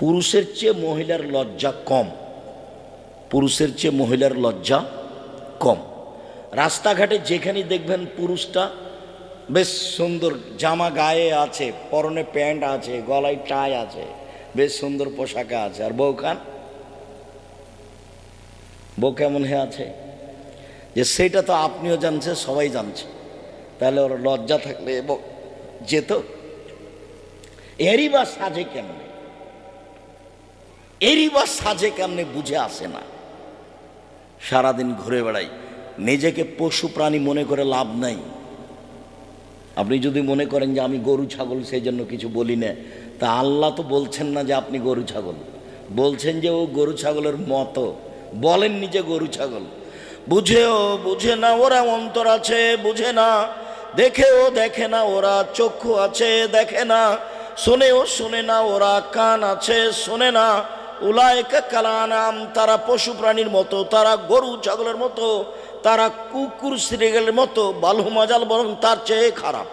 পুরুষের চেয়ে মহিলার লজ্জা কম, পুরুষের চেয়ে মহিলার লজ্জা কম। রাস্তাঘাটে যেখানে দেখবেন পুরুষটা বেশ সুন্দর জামা গায়ে আছে, পরনে প্যান্ট আছে, গলায় টাই আছে, বেশ সুন্দর পোশাকে আছে, আর বউ কেমন হয়ে আছে, যে সেটা তো আপনিও জানছেন, সবাই জানছে। তাহলে ওর লজ্জা থাকলে যেত? এরই বা সাজে কেমনে, এরই বা সাজে কেমনে বুঝে আসে না। সারাদিন ঘুরে বেড়াই, নিজেকে পশু প্রাণী মনে করে লাভ নাই। আপনি যদি মনে করেন যে আমি গরু ছাগল সেই জন্য কিছু বলি না, তা আল্লাহ তো বলছেন না যে আপনি গরু ছাগল, বলছেন যে ও গরু ছাগলের মতো, বলেন নিজে গরু ছাগল। বুঝেও বুঝে না ওরা, অন্তর আছে বুঝে না, দেখেও দেখে না ওরা, চক্ষু আছে দেখে না, শোনেও শোনে না ওরা, কান আছে শোনে না। উলাইকা কালানাম, তারা পশু প্রাণীর মতো, তারা গরু ছাগলের মতো, তারা কুকুর শ্রীগেলের মতো, বালহু মাজাল, বরং তার চেয়ে খারাপ।